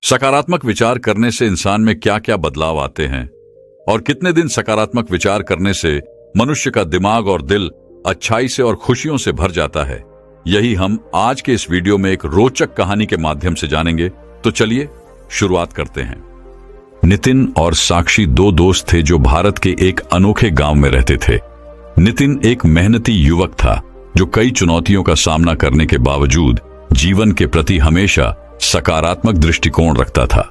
सकारात्मक विचार करने से इंसान में क्या क्या बदलाव आते हैं और कितने दिन सकारात्मक विचार करने से मनुष्य का दिमाग और दिल अच्छाई से और खुशियों से भर जाता है, यही हम आज के इस वीडियो में एक रोचक कहानी के माध्यम से जानेंगे। तो चलिए शुरुआत करते हैं। नितिन और साक्षी दो दोस्त थे जो भारत के एक अनोखे गांव में रहते थे। नितिन एक मेहनती युवक था जो कई चुनौतियों का सामना करने के बावजूद जीवन के प्रति हमेशा सकारात्मक दृष्टिकोण रखता था।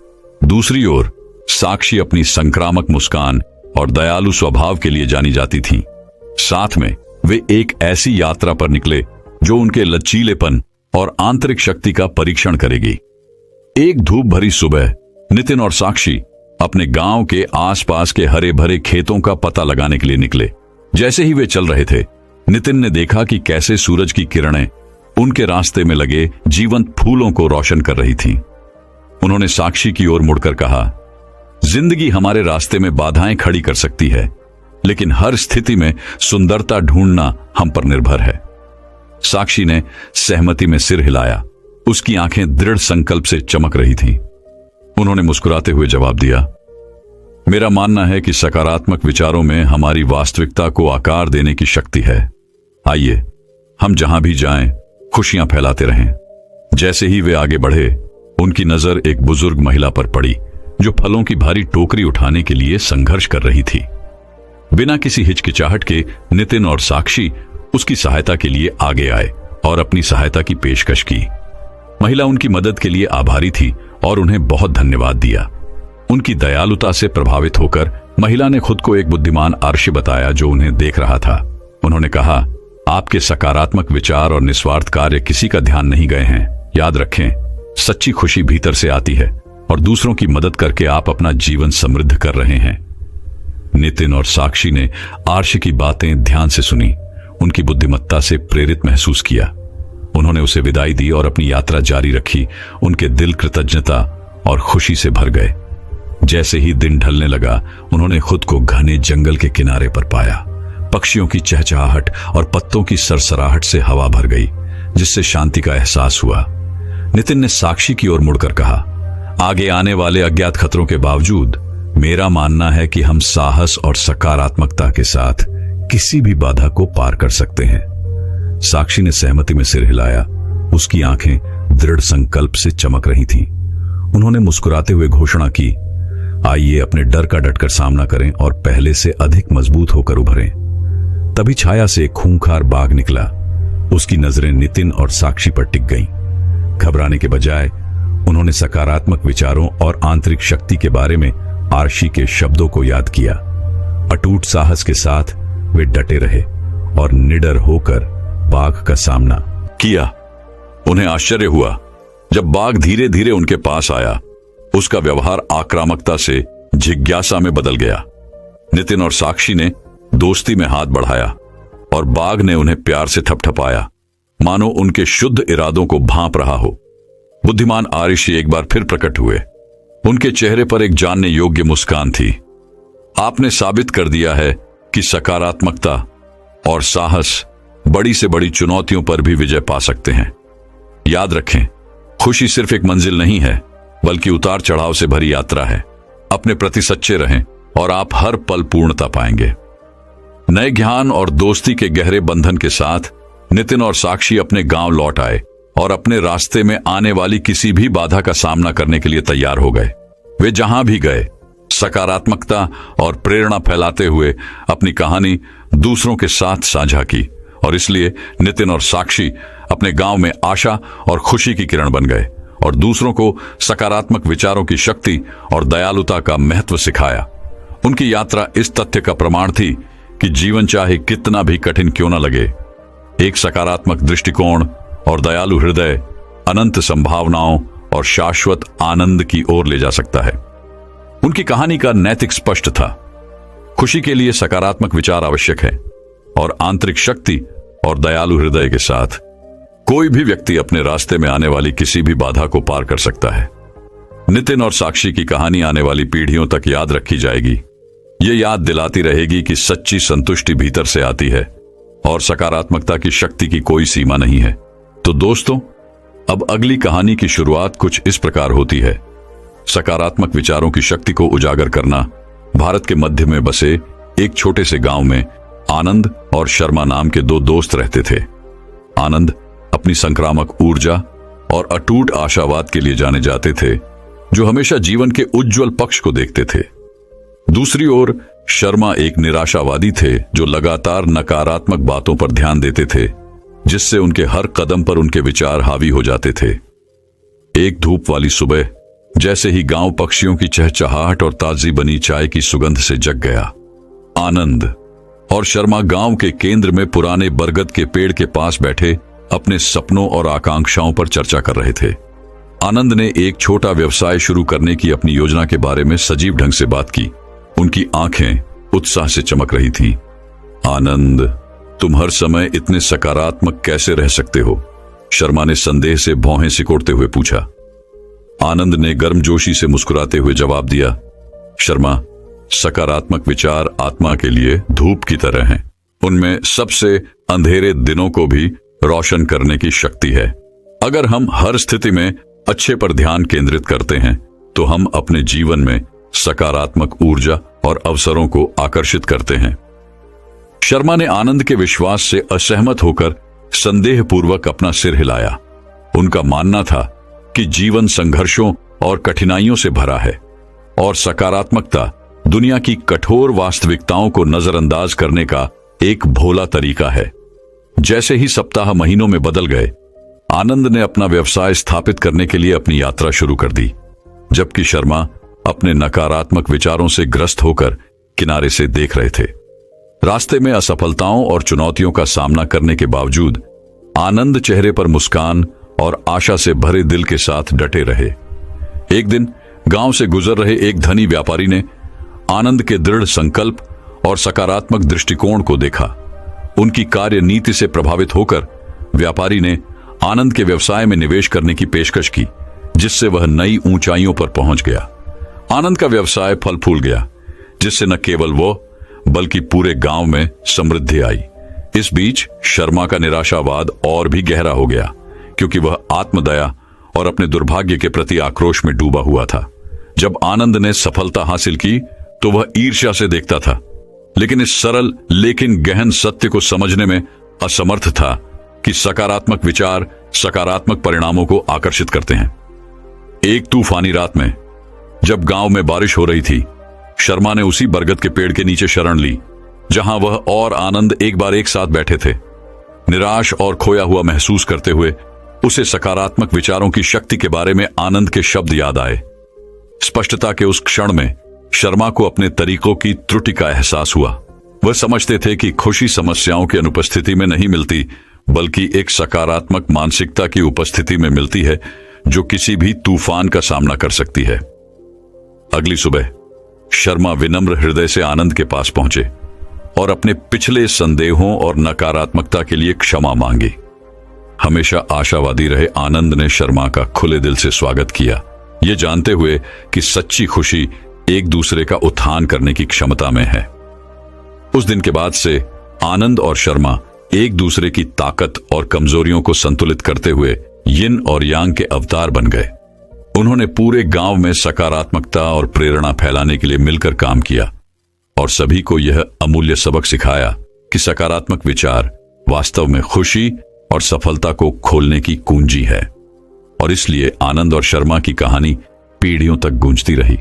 दूसरी ओर साक्षी अपनी संक्रामक मुस्कान और दयालु स्वभाव के लिए जानी जाती थीं। साथ में वे एक ऐसी यात्रा पर निकले जो उनके लचीलेपन और आंतरिक शक्ति का परीक्षण करेगी। एक धूप भरी सुबह नितिन और साक्षी अपने गांव के आसपास के हरे भरे खेतों का पता लगाने के लिए निकले। जैसे ही वे चल रहे थे, नितिन ने देखा कि कैसे सूरज की किरणें उनके रास्ते में लगे जीवंत फूलों को रोशन कर रही थीं। उन्होंने साक्षी की ओर मुड़कर कहा, जिंदगी हमारे रास्ते में बाधाएं खड़ी कर सकती है, लेकिन हर स्थिति में सुंदरता ढूंढना हम पर निर्भर है। साक्षी ने सहमति में सिर हिलाया। उसकी आंखें दृढ़ संकल्प से चमक रही थीं। उन्होंने मुस्कुराते हुए जवाब दिया, मेरा मानना है कि सकारात्मक विचारों में हमारी वास्तविकता को आकार देने की शक्ति है। आइए हम जहां भी जाएं, खुशियां फैलाते रहें। जैसे ही वे आगे बढ़े, उनकी नजर एक बुजुर्ग महिला पर पड़ी जो फलों की भारी टोकरी उठाने के लिए संघर्ष कर रही थी। बिना किसी हिचकिचाहट के नितिन और साक्षी उसकी सहायता के लिए आगे आए और अपनी सहायता की पेशकश की। महिला उनकी मदद के लिए आभारी थी और उन्हें बहुत धन्यवाद दिया। उनकी दयालुता से प्रभावित होकर महिला ने खुद को एक बुद्धिमान आर्षी बताया जो उन्हें देख रहा था। उन्होंने कहा, आपके सकारात्मक विचार और निस्वार्थ कार्य किसी का ध्यान नहीं गए हैं। याद रखें, सच्ची खुशी भीतर से आती है और दूसरों की मदद करके आप अपना जीवन समृद्ध कर रहे हैं। नितिन और साक्षी ने आर्षी की बातें ध्यान से सुनी, उनकी बुद्धिमत्ता से प्रेरित महसूस किया। उन्होंने उसे विदाई दी और अपनी यात्रा जारी रखी। उनके दिल कृतज्ञता और खुशी से भर गए। जैसे ही दिन ढलने लगा, उन्होंने खुद को घने जंगल के किनारे पर पाया। पक्षियों की चहचहाहट और पत्तों की सरसराहट से हवा भर गई, जिससे शांति का एहसास हुआ। नितिन ने साक्षी की ओर मुड़कर कहा, आगे आने वाले अज्ञात खतरों के बावजूद मेरा मानना है कि हम साहस और सकारात्मकता के साथ किसी भी बाधा को पार कर सकते हैं। साक्षी ने सहमति में सिर हिलाया। उसकी आंखें दृढ़ संकल्प से चमक रही थीं। उन्होंने मुस्कुराते हुए घोषणा की, आइए अपने डर का डटकर सामना करें और पहले से अधिक मजबूत होकर उभरें। तभी छाया से एक खूंखार बाघ निकला। उसकी नजरें नितिन और साक्षी पर टिक गईं। घबराने के बजाय उन्होंने सकारात्मक विचारों और आंतरिक शक्ति के बारे में आर्षी के शब्दों को याद किया। अटूट साहस के साथ वे डटे रहे और निडर होकर बाघ का सामना किया। उन्हें आश्चर्य हुआ जब बाघ धीरे धीरे उनके पास आया। उसका व्यवहार आक्रामकता से जिज्ञासा में बदल गया। नितिन और साक्षी ने दोस्ती में हाथ बढ़ाया और बाघ ने उन्हें प्यार से थपथपाया, मानो उनके शुद्ध इरादों को भांप रहा हो। बुद्धिमान आर्षी एक बार फिर प्रकट हुए। उनके चेहरे पर एक जानने योग्य मुस्कान थी। आपने साबित कर दिया है कि सकारात्मकता और साहस बड़ी से बड़ी चुनौतियों पर भी विजय पा सकते हैं। याद रखें, खुशी सिर्फ एक मंजिल नहीं है, बल्कि उतार चढ़ाव से भरी यात्रा है। अपने प्रति सच्चे रहें और आप हर पल पूर्णता पाएंगे। नए ज्ञान और दोस्ती के गहरे बंधन के साथ नितिन और साक्षी अपने गांव लौट आए और अपने रास्ते में आने वाली किसी भी बाधा का सामना करने के लिए तैयार हो गए। वे जहां भी गए, सकारात्मकता और प्रेरणा फैलाते हुए अपनी कहानी दूसरों के साथ साझा की और इसलिए नितिन और साक्षी अपने गांव में आशा और खुशी की किरण बन गए और दूसरों को सकारात्मक विचारों की शक्ति और दयालुता का महत्व सिखाया। उनकी यात्रा इस तथ्य का प्रमाण थी कि जीवन चाहे कितना भी कठिन क्यों न लगे, एक सकारात्मक दृष्टिकोण और दयालु हृदय अनंत संभावनाओं और शाश्वत आनंद की ओर ले जा सकता है। उनकी कहानी का नैतिक स्पष्ट था, खुशी के लिए सकारात्मक विचार आवश्यक है और आंतरिक शक्ति और दयालु हृदय के साथ कोई भी व्यक्ति अपने रास्ते में आने वाली किसी भी बाधा को पार कर सकता है। नितिन और साक्षी की कहानी आने वाली पीढ़ियों तक याद रखी जाएगी। ये याद दिलाती रहेगी कि सच्ची संतुष्टि भीतर से आती है और सकारात्मकता की शक्ति की कोई सीमा नहीं है। तो दोस्तों, अब अगली कहानी की शुरुआत कुछ इस प्रकार होती है। सकारात्मक विचारों की शक्ति को उजागर करना। भारत के मध्य में बसे एक छोटे से गांव में आनंद और शर्मा नाम के दो दोस्त रहते थे। आनंद अपनी संक्रामक ऊर्जा और अटूट आशावाद के लिए जाने जाते थे, जो हमेशा जीवन के उज्जवल पक्ष को देखते थे। दूसरी ओर शर्मा एक निराशावादी थे, जो लगातार नकारात्मक बातों पर ध्यान देते थे, जिससे उनके हर कदम पर उनके विचार हावी हो जाते थे। एक धूप वाली सुबह जैसे ही गांव पक्षियों की चहचहाहट और ताजी बनी चाय की सुगंध से जग गया। आनंद और शर्मा गांव के केंद्र में पुराने बरगद के पेड़ के पास बैठे अपने सपनों और आकांक्षाओं पर चर्चा कर रहे थे। आनंद ने एक छोटा व्यवसाय शुरू करने की अपनी योजना के बारे में सजीव ढंग से बात की। उनकी आंखें उत्साह से चमक रही थीं। आनंद, तुम हर समय इतने सकारात्मक कैसे रह सकते हो? शर्मा ने संदेह से भौहें सिकोड़ते हुए पूछा। आनंद ने गर्मजोशी से मुस्कुराते हुए जवाब दिया, शर्मा, सकारात्मक विचार आत्मा के लिए धूप की तरह हैं। उनमें सबसे अंधेरे दिनों को भी रोशन करने की शक्ति है। अगर हम हर स्थिति में अच्छे पर ध्यान केंद्रित करते हैं तो हम अपने जीवन में सकारात्मक ऊर्जा और अवसरों को आकर्षित करते हैं। शर्मा ने आनंद के विश्वास से असहमत होकर संदेहपूर्वक अपना सिर हिलाया। उनका मानना था कि जीवन संघर्षों और कठिनाइयों से भरा है और सकारात्मकता दुनिया की कठोर वास्तविकताओं को नजरअंदाज करने का एक भोला तरीका है। जैसे ही सप्ताह महीनों में बदल गए, आनंद ने अपना व्यवसाय स्थापित करने के लिए अपनी यात्रा शुरू कर दी, जबकि शर्मा अपने नकारात्मक विचारों से ग्रस्त होकर किनारे से देख रहे थे। रास्ते में असफलताओं और चुनौतियों का सामना करने के बावजूद आनंद चेहरे पर मुस्कान और आशा से भरे दिल के साथ डटे रहे। एक दिन गांव से गुजर रहे एक धनी व्यापारी ने आनंद के दृढ़ संकल्प और सकारात्मक दृष्टिकोण को देखा। उनकी कार्य नीति से प्रभावित होकर व्यापारी ने आनंद के व्यवसाय में निवेश करने की पेशकश की, जिससे वह नई ऊंचाइयों पर पहुंच गया। आनंद का व्यवसाय फल फूल गया, जिससे न केवल वो बल्कि पूरे गांव में समृद्धि आई। इस बीच शर्मा का निराशावाद और भी गहरा हो गया, क्योंकि वह आत्मदया और अपने दुर्भाग्य के प्रति आक्रोश में डूबा हुआ था। जब आनंद ने सफलता हासिल की तो वह ईर्ष्या से देखता था, लेकिन इस सरल लेकिन गहन सत्य को समझने में असमर्थ था कि सकारात्मक विचार सकारात्मक परिणामों को आकर्षित करते हैं। एक तूफानी रात में जब गांव में बारिश हो रही थी, शर्मा ने उसी बरगद के पेड़ के नीचे शरण ली जहां वह और आनंद एक बार एक साथ बैठे थे। निराश और खोया हुआ महसूस करते हुए उसे सकारात्मक विचारों की शक्ति के बारे में आनंद के शब्द याद आए। स्पष्टता के उस क्षण में शर्मा को अपने तरीकों की त्रुटि का एहसास हुआ। वह समझते थे कि खुशी समस्याओं की अनुपस्थिति में नहीं मिलती, बल्कि एक सकारात्मक मानसिकता की उपस्थिति में मिलती है, जो किसी भी तूफान का सामना कर सकती है। अगली सुबह शर्मा विनम्र हृदय से आनंद के पास पहुंचे और अपने पिछले संदेहों और नकारात्मकता के लिए क्षमा मांगी। हमेशा आशावादी रहे आनंद ने शर्मा का खुले दिल से स्वागत किया, ये जानते हुए कि सच्ची खुशी एक दूसरे का उत्थान करने की क्षमता में है। उस दिन के बाद से आनंद और शर्मा एक दूसरे की ताकत और कमजोरियों को संतुलित करते हुए यिन और यांग के अवतार बन गए। उन्होंने पूरे गांव में सकारात्मकता और प्रेरणा फैलाने के लिए मिलकर काम किया और सभी को यह अमूल्य सबक सिखाया कि सकारात्मक विचार वास्तव में खुशी और सफलता को खोलने की कुंजी है। और इसलिए आनंद और शर्मा की कहानी पीढ़ियों तक गूंजती रही।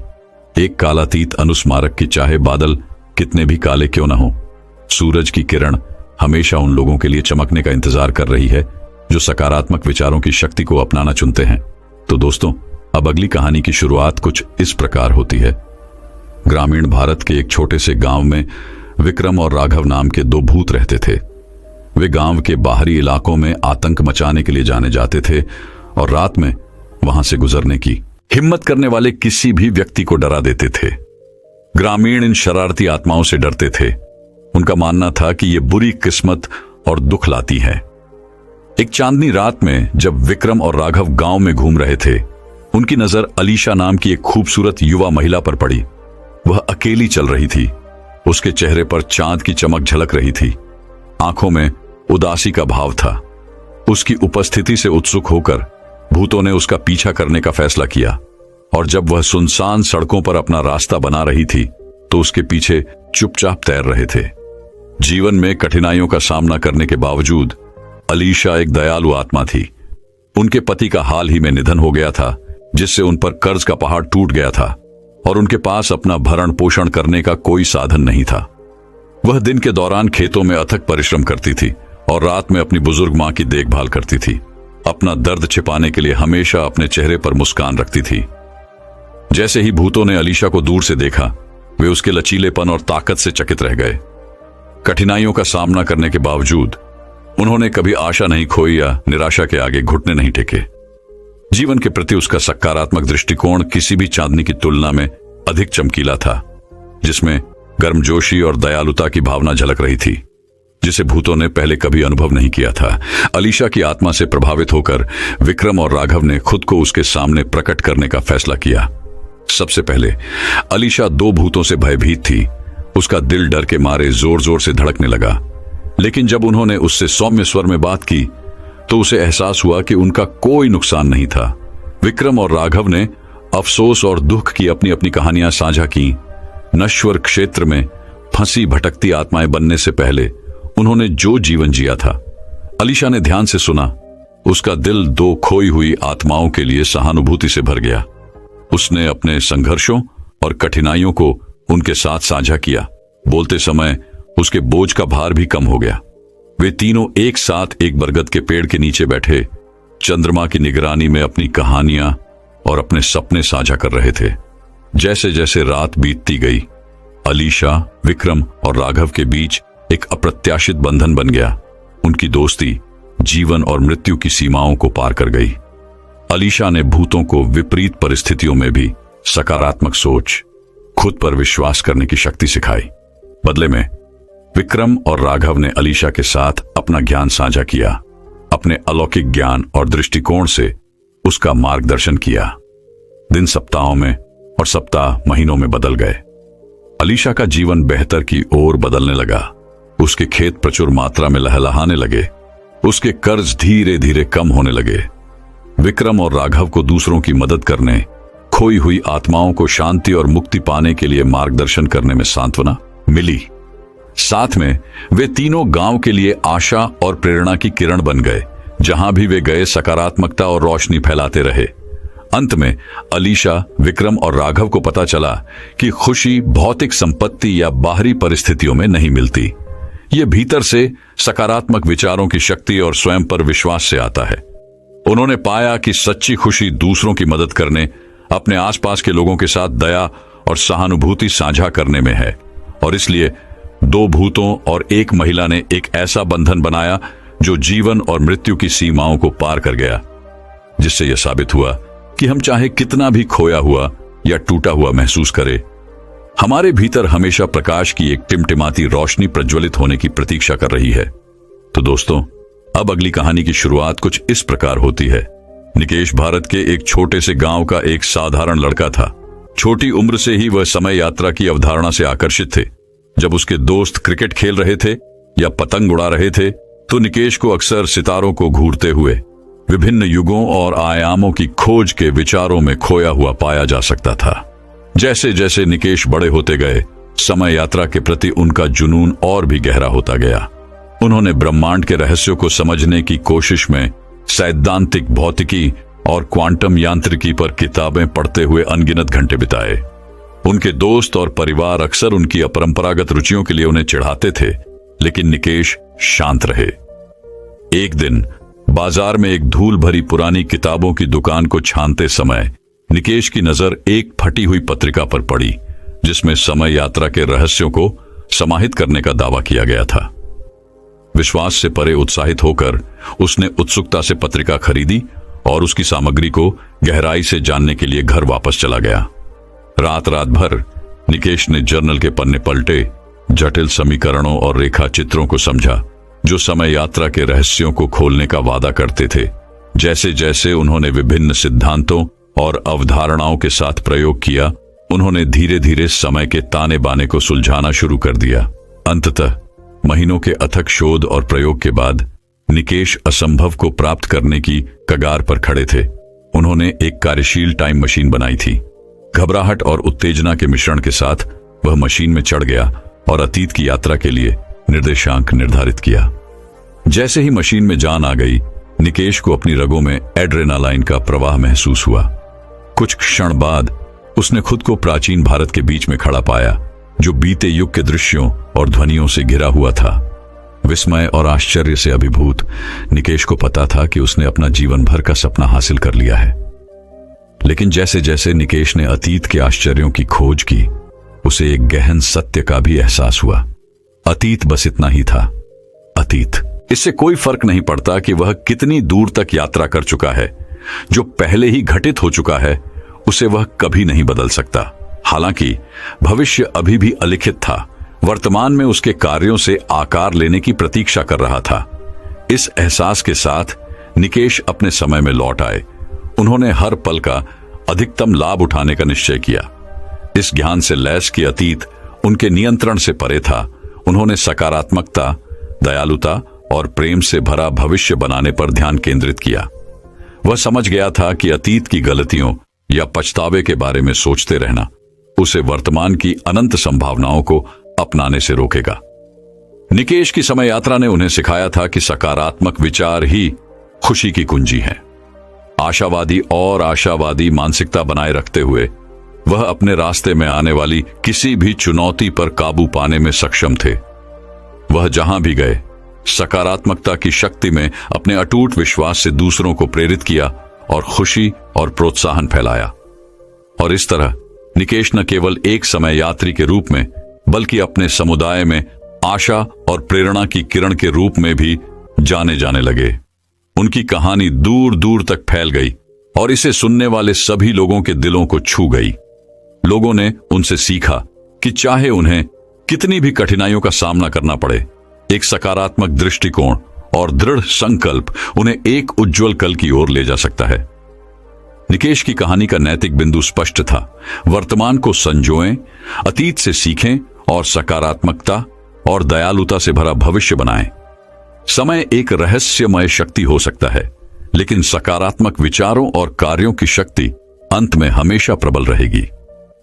एक कालातीत अनुस्मारक की चाहे बादल कितने भी काले क्यों न हो, सूरज की किरण हमेशा उन लोगों के लिए चमकने का इंतजार कर रही है जो सकारात्मक विचारों की शक्ति को अपनाना चुनते हैं। तो दोस्तों, अब अगली कहानी की शुरुआत कुछ इस प्रकार होती है। ग्रामीण भारत के एक छोटे से गांव में विक्रम और राघव नाम के दो भूत रहते थे। वे गांव के बाहरी इलाकों में आतंक मचाने के लिए जाने जाते थे और रात में वहां से गुजरने की हिम्मत करने वाले किसी भी व्यक्ति को डरा देते थे। ग्रामीण इन शरारती आत्माओं से डरते थे। उनका मानना था कि ये बुरी किस्मत और दुख लाती है। एक चांदनी रात में जब विक्रम और राघव गांव में घूम रहे थे, उनकी नजर अलीशा नाम की एक खूबसूरत युवा महिला पर पड़ी। वह अकेली चल रही थी। उसके चेहरे पर चांद की चमक झलक रही थी। आंखों में उदासी का भाव था। उसकी उपस्थिति से उत्सुक होकर भूतों ने उसका पीछा करने का फैसला किया। और जब वह सुनसान सड़कों पर अपना रास्ता बना रही थी तो उसके पीछे चुपचाप तैर रहे थे। जीवन में कठिनाइयों का सामना करने के बावजूद अलीशा एक दयालु आत्मा थी। उनके पति का हाल ही में निधन हो गया था, जिससे उन पर कर्ज का पहाड़ टूट गया था और उनके पास अपना भरण पोषण करने का कोई साधन नहीं था। वह दिन के दौरान खेतों में अथक परिश्रम करती थी और रात में अपनी बुजुर्ग मां की देखभाल करती थी। अपना दर्द छिपाने के लिए हमेशा अपने चेहरे पर मुस्कान रखती थी। जैसे ही भूतों ने अलीशा को दूर से देखा, वे उसके लचीलेपन और ताकत से चकित रह गए। कठिनाइयों का सामना करने के बावजूद उन्होंने कभी आशा नहीं खोई या निराशा के आगे घुटने नहीं टेके। जीवन के प्रति उसका सकारात्मक दृष्टिकोण किसी भी चांदनी की तुलना में अधिक चमकीला था, जिसमें गर्मजोशी और दयालुता की भावना झलक रही थी, जिसे भूतों ने पहले कभी अनुभव नहीं किया था। अलीशा की आत्मा से प्रभावित होकर विक्रम और राघव ने खुद को उसके सामने प्रकट करने का फैसला किया। सबसे पहले अलीशा दो भूतों से भयभीत थी। उसका दिल डर के मारे जोर जोर से धड़कने लगा, लेकिन जब उन्होंने उससे सौम्य स्वर में बात की तो उसे एहसास हुआ कि उनका कोई नुकसान नहीं था। विक्रम और राघव ने अफसोस और दुख की अपनी अपनी कहानियां साझा की। नश्वर क्षेत्र में फंसी भटकती आत्माएं बनने से पहले उन्होंने जो जीवन जिया था, अलीशा ने ध्यान से सुना। उसका दिल दो खोई हुई आत्माओं के लिए सहानुभूति से भर गया। उसने अपने संघर्षों और कठिनाइयों को उनके साथ साझा किया। बोलते समय उसके बोझ का भार भी कम हो गया। वे तीनों एक साथ एक बरगद के पेड़ के नीचे बैठे चंद्रमा की निगरानी में अपनी कहानियां और अपने सपने साझा कर रहे थे। जैसे जैसे रात बीतती गई, अलीशा, विक्रम और राघव के बीच एक अप्रत्याशित बंधन बन गया। उनकी दोस्ती जीवन और मृत्यु की सीमाओं को पार कर गई। अलीशा ने भूतों को विपरीत परिस्थितियों में भी सकारात्मक सोच, खुद पर विश्वास करने की शक्ति सिखाई। बदले में विक्रम और राघव ने अलीशा के साथ अपना ज्ञान साझा किया। अपने अलौकिक ज्ञान और दृष्टिकोण से उसका मार्गदर्शन किया। दिन सप्ताहों में और सप्ताह महीनों में बदल गए। अलीशा का जीवन बेहतर की ओर बदलने लगा। उसके खेत प्रचुर मात्रा में लहलहाने लगे। उसके कर्ज धीरे धीरे कम होने लगे। विक्रम और राघव को दूसरों की मदद करने, खोई हुई आत्माओं को शांति और मुक्ति पाने के लिए मार्गदर्शन करने में सांत्वना मिली। साथ में वे तीनों गांव के लिए आशा और प्रेरणा की किरण बन गए। जहां भी वे गए, सकारात्मकता और रोशनी फैलाते रहे। अंत में अलीशा, विक्रम और राघव को पता चला कि खुशी भौतिक संपत्ति या बाहरी परिस्थितियों में नहीं मिलती। ये भीतर से सकारात्मक विचारों की शक्ति और स्वयं पर विश्वास से आता है। उन्होंने पाया कि सच्ची खुशी दूसरों की मदद करने, अपने आसपास के लोगों के साथ दया और सहानुभूति साझा करने में है। और इसलिए दो भूतों और एक महिला ने एक ऐसा बंधन बनाया जो जीवन और मृत्यु की सीमाओं को पार कर गया, जिससे यह साबित हुआ कि हम चाहे कितना भी खोया हुआ या टूटा हुआ महसूस करें, हमारे भीतर हमेशा प्रकाश की एक टिमटिमाती रोशनी प्रज्वलित होने की प्रतीक्षा कर रही है। तो दोस्तों, अब अगली कहानी की शुरुआत कुछ इस प्रकार होती है। निकेश भारत के एक छोटे से गांव का एक साधारण लड़का था। छोटी उम्र से ही वह समय यात्रा की अवधारणा से आकर्षित थे। जब उसके दोस्त क्रिकेट खेल रहे थे या पतंग उड़ा रहे थे, तो निकेश को अक्सर सितारों को घूरते हुए विभिन्न युगों और आयामों की खोज के विचारों में खोया हुआ पाया जा सकता था। जैसे जैसे निकेश बड़े होते गए, समय यात्रा के प्रति उनका जुनून और भी गहरा होता गया। उन्होंने ब्रह्मांड के रहस्यों को समझने की कोशिश में सैद्धांतिक भौतिकी और क्वांटम यांत्रिकी पर किताबें पढ़ते हुए अनगिनत घंटे बिताए। उनके दोस्त और परिवार अक्सर उनकी अपरंपरागत रुचियों के लिए उन्हें चिढ़ाते थे, लेकिन निकेश शांत रहे। एक दिन बाजार में एक धूल भरी पुरानी किताबों की दुकान को छानते समय निकेश की नजर एक फटी हुई पत्रिका पर पड़ी, जिसमें समय यात्रा के रहस्यों को समाहित करने का दावा किया गया था। विश्वास से परे उत्साहित होकर उसने उत्सुकता से पत्रिका खरीदी और उसकी सामग्री को गहराई से जानने के लिए घर वापस चला गया। रात भर निकेश ने जर्नल के पन्ने पलटे, जटिल समीकरणों और रेखा चित्रों को समझा जो समय यात्रा के रहस्यों को खोलने का वादा करते थे। जैसे जैसे उन्होंने विभिन्न सिद्धांतों और अवधारणाओं के साथ प्रयोग किया, उन्होंने धीरे धीरे समय के ताने बाने को सुलझाना शुरू कर दिया। अंततः महीनों के अथक शोध और प्रयोग के बाद निकेश असंभव को प्राप्त करने की कगार पर खड़े थे। उन्होंने एक कार्यशील टाइम मशीन बनाई थी। घबराहट और उत्तेजना के मिश्रण के साथ वह मशीन में चढ़ गया और अतीत की यात्रा के लिए निर्देशांक निर्धारित किया। जैसे ही मशीन में जान आ गई, निकेश को अपनी रगों में एड्रेनालाइन का प्रवाह महसूस हुआ। कुछ क्षण बाद उसने खुद को प्राचीन भारत के बीच में खड़ा पाया, जो बीते युग के दृश्यों और ध्वनियों से घिरा हुआ था। विस्मय और आश्चर्य से अभिभूत निकेश को पता था कि उसने अपना जीवन भर का सपना हासिल कर लिया है। लेकिन जैसे जैसे निकेश ने अतीत के आश्चर्यों की खोज की, उसे एक गहन सत्य का भी एहसास हुआ। अतीत बस इतना ही था, अतीत। इससे कोई फर्क नहीं पड़ता कि वह कितनी दूर तक यात्रा कर चुका है। जो पहले ही घटित हो चुका है, उसे वह कभी नहीं बदल सकता। हालांकि भविष्य अभी भी अलिखित था, वर्तमान में उसके कार्यों से आकार लेने की प्रतीक्षा कर रहा था। इस एहसास के साथ निकेश अपने समय में लौट आए। उन्होंने हर पल का अधिकतम लाभ उठाने का निश्चय किया। इस ज्ञान से लैस कि अतीत उनके नियंत्रण से परे था, उन्होंने सकारात्मकता, दयालुता और प्रेम से भरा भविष्य बनाने पर ध्यान केंद्रित किया। वह समझ गया था कि अतीत की गलतियों या पछतावे के बारे में सोचते रहना उसे वर्तमान की अनंत संभावनाओं को अपनाने से रोकेगा। निकेश की समय यात्रा ने उन्हें सिखाया था कि सकारात्मक विचार ही खुशी की कुंजी है। आशावादी और आशावादी मानसिकता बनाए रखते हुए वह अपने रास्ते में आने वाली किसी भी चुनौती पर काबू पाने में सक्षम थे। वह जहां भी गए, सकारात्मकता की शक्ति में अपने अटूट विश्वास से दूसरों को प्रेरित किया और खुशी और प्रोत्साहन फैलाया। और इस तरह निकेश न केवल एक समय यात्री के रूप में, बल्कि अपने समुदाय में आशा और प्रेरणा की किरण के रूप में भी जाने जाने लगे। उनकी कहानी दूर दूर तक फैल गई और इसे सुनने वाले सभी लोगों के दिलों को छू गई। लोगों ने उनसे सीखा कि चाहे उन्हें कितनी भी कठिनाइयों का सामना करना पड़े, एक सकारात्मक दृष्टिकोण और दृढ़ संकल्प उन्हें एक उज्जवल कल की ओर ले जा सकता है। निकेश की कहानी का नैतिक बिंदु स्पष्ट था। वर्तमान को संजोएं, अतीत से सीखें और सकारात्मकता और दयालुता से भरा भविष्य बनाएं। समय एक रहस्यमय शक्ति हो सकता है, लेकिन सकारात्मक विचारों और कार्यों की शक्ति अंत में हमेशा प्रबल रहेगी।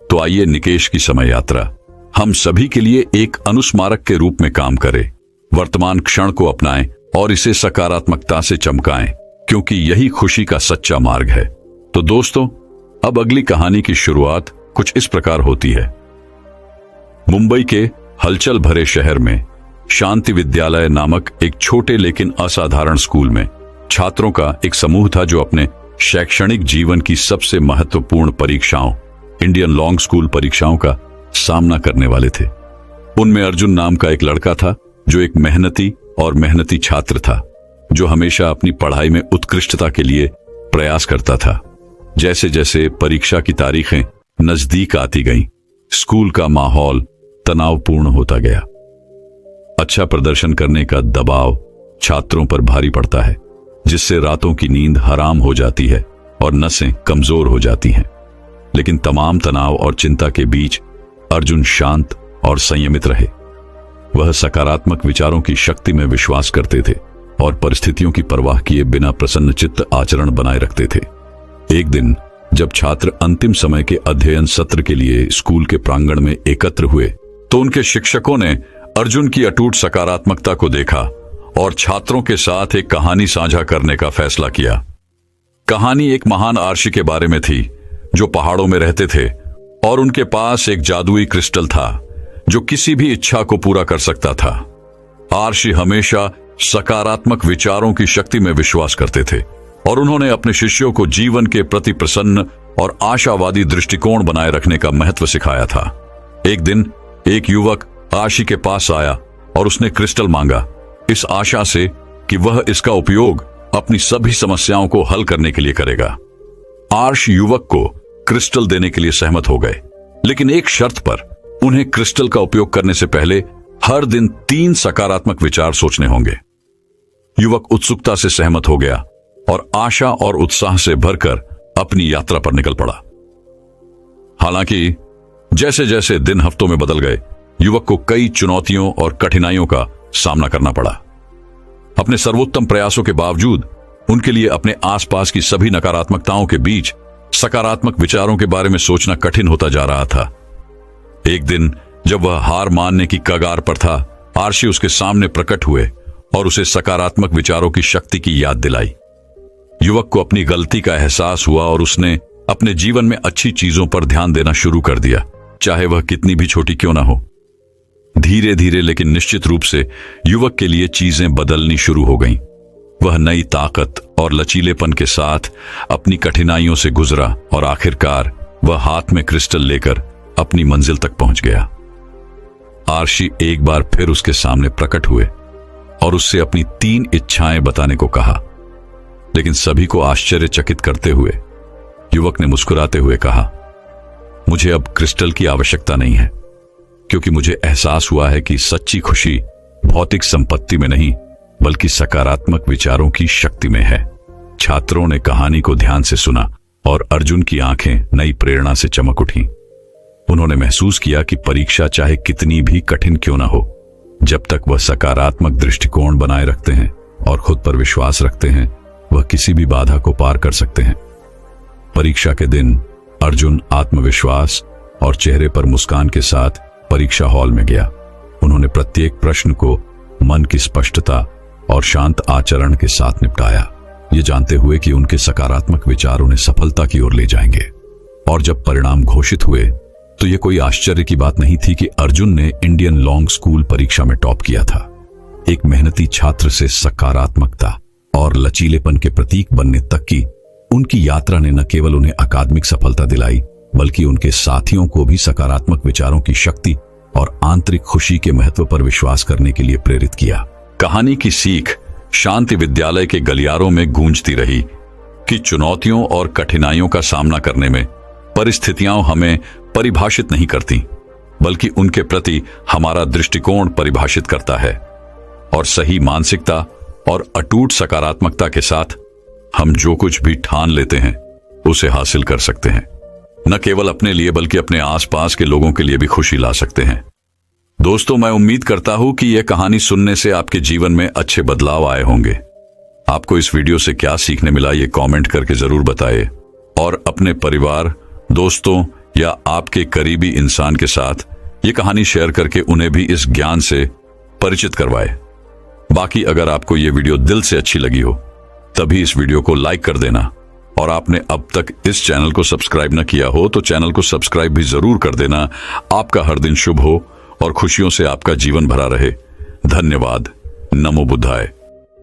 तो आइए निकेश की समय यात्रा हम सभी के लिए एक अनुस्मारक के रूप में काम करे। वर्तमान क्षण को अपनाएं और इसे सकारात्मकता से चमकाएं, क्योंकि यही खुशी का सच्चा मार्ग है। तो दोस्तों, अब अगली कहानी की शुरुआत कुछ इस प्रकार होती है। मुंबई के हलचल भरे शहर में शांति विद्यालय नामक एक छोटे लेकिन असाधारण स्कूल में छात्रों का एक समूह था, जो अपने शैक्षणिक जीवन की सबसे महत्वपूर्ण परीक्षाओं, इंडियन लॉन्ग स्कूल परीक्षाओं का सामना करने वाले थे। उनमें अर्जुन नाम का एक लड़का था, जो एक मेहनती छात्र था, जो हमेशा अपनी पढ़ाई में उत्कृष्टता के लिए प्रयास करता था। जैसे जैसे परीक्षा की तारीखें नजदीक आती गईं, स्कूल का माहौल तनावपूर्ण होता गया। अच्छा प्रदर्शन करने का दबाव छात्रों पर भारी पड़ता है, जिससे रातों की नींद हराम हो जाती है और नसें कमजोर हो जाती हैं। लेकिन तमाम तनाव और चिंता के बीच अर्जुन शांत और संयमित रहे। वह सकारात्मक विचारों की शक्ति में विश्वास करते थे और परिस्थितियों की परवाह किए बिना प्रसन्नचित्त आचरण बनाए रखते थे। एक दिन जब छात्र अंतिम समय के अध्ययन सत्र के लिए स्कूल के प्रांगण में एकत्र हुए, तो उनके शिक्षकों ने अर्जुन की अटूट सकारात्मकता को देखा और छात्रों के साथ एक कहानी साझा करने का फैसला किया। कहानी एक महान आर्षि के बारे में थी, जो पहाड़ों में रहते थे और उनके पास एक जादुई क्रिस्टल था, जो किसी भी इच्छा को पूरा कर सकता था। आर्षि हमेशा सकारात्मक विचारों की शक्ति में विश्वास करते थे और उन्होंने अपने शिष्यों को जीवन के प्रति प्रसन्न और आशावादी दृष्टिकोण बनाए रखने का महत्व सिखाया था। एक दिन एक युवक आर्षि के पास आया और उसने क्रिस्टल मांगा, इस आशा से कि वह इसका उपयोग अपनी सभी समस्याओं को हल करने के लिए करेगा। आर्ष युवक को क्रिस्टल देने के लिए सहमत हो गए, लेकिन एक शर्त पर। उन्हें क्रिस्टल का उपयोग करने से पहले हर दिन 3 सकारात्मक विचार सोचने होंगे। युवक उत्सुकता से सहमत हो गया और आशा और उत्साह से भरकर अपनी यात्रा पर निकल पड़ा। हालांकि जैसे जैसे दिन हफ्तों में बदल गए, युवक को कई चुनौतियों और कठिनाइयों का सामना करना पड़ा। अपने सर्वोत्तम प्रयासों के बावजूद उनके लिए अपने आसपास की सभी नकारात्मकताओं के बीच सकारात्मक विचारों के बारे में सोचना कठिन होता जा रहा था। एक दिन जब वह हार मानने की कगार पर था, आर्शी उसके सामने प्रकट हुए और उसे सकारात्मक विचारों की शक्ति की याद दिलाई। युवक को अपनी गलती का एहसास हुआ और उसने अपने जीवन में अच्छी चीजों पर ध्यान देना शुरू कर दिया, चाहे वह कितनी भी छोटी क्यों ना हो। धीरे धीरे लेकिन निश्चित रूप से युवक के लिए चीजें बदलनी शुरू हो गईं। वह नई ताकत और लचीलेपन के साथ अपनी कठिनाइयों से गुजरा और आखिरकार वह हाथ में क्रिस्टल लेकर अपनी मंजिल तक पहुंच गया। आर्शी एक बार फिर उसके सामने प्रकट हुए और उससे अपनी 3 इच्छाएं बताने को कहा, लेकिन सभी को आश्चर्यचकित करते हुए युवक ने मुस्कुराते हुए कहा, मुझे अब क्रिस्टल की आवश्यकता नहीं है, क्योंकि मुझे एहसास हुआ है कि सच्ची खुशी भौतिक संपत्ति में नहीं बल्कि सकारात्मक विचारों की शक्ति में है। छात्रों ने कहानी को ध्यान से सुना और अर्जुन की आंखें नई प्रेरणा से चमक उठी। उन्होंने महसूस किया कि परीक्षा चाहे कितनी भी कठिन क्यों ना हो, जब तक वह सकारात्मक दृष्टिकोण बनाए रखते हैं और खुद पर विश्वास रखते हैं, वह किसी भी बाधा को पार कर सकते हैं। परीक्षा के दिन अर्जुन आत्मविश्वास और चेहरे पर मुस्कान के साथ परीक्षा हॉल में गया। उन्होंने प्रत्येक प्रश्न को मन की स्पष्टता और शांत आचरण के साथ निपटाया, ये जानते हुए कि उनके सकारात्मक विचार उन्हें सफलता की ओर ले जाएंगे। और जब परिणाम घोषित हुए तो यह कोई आश्चर्य की बात नहीं थी कि अर्जुन ने इंडियन लॉन्ग स्कूल परीक्षा में टॉप किया था। एक मेहनती छात्र से सकारात्मकता और लचीलेपन के प्रतीक बनने तक की उनकी यात्रा ने न केवल उन्हें अकादमिक सफलता दिलाई, बल्कि उनके साथियों को भी सकारात्मक विचारों की शक्ति और आंतरिक खुशी के महत्व पर विश्वास करने के लिए प्रेरित किया। कहानी की सीख शांति विद्यालय के गलियारों में गूंजती रही कि चुनौतियों और कठिनाइयों का सामना करने में परिस्थितियां हमें परिभाषित नहीं करती, बल्कि उनके प्रति हमारा दृष्टिकोण परिभाषित करता है। और सही मानसिकता और अटूट सकारात्मकता के साथ हम जो कुछ भी ठान लेते हैं उसे हासिल कर सकते हैं। न केवल अपने लिए बल्कि अपने आसपास के लोगों के लिए भी खुशी ला सकते हैं। दोस्तों, मैं उम्मीद करता हूं कि यह कहानी सुनने से आपके जीवन में अच्छे बदलाव आए होंगे। आपको इस वीडियो से क्या सीखने मिला, ये कमेंट करके जरूर बताएं और अपने परिवार, दोस्तों या आपके करीबी इंसान के साथ ये कहानी शेयर करके उन्हें भी इस ज्ञान से परिचित करवाएं। बाकी अगर आपको ये वीडियो दिल से अच्छी लगी हो तभी इस वीडियो को लाइक कर देना, और आपने अब तक इस चैनल को सब्सक्राइब न किया हो तो चैनल को सब्सक्राइब भी जरूर कर देना। आपका हर दिन शुभ हो और खुशियों से आपका जीवन भरा रहे। धन्यवाद। नमो बुद्धाय।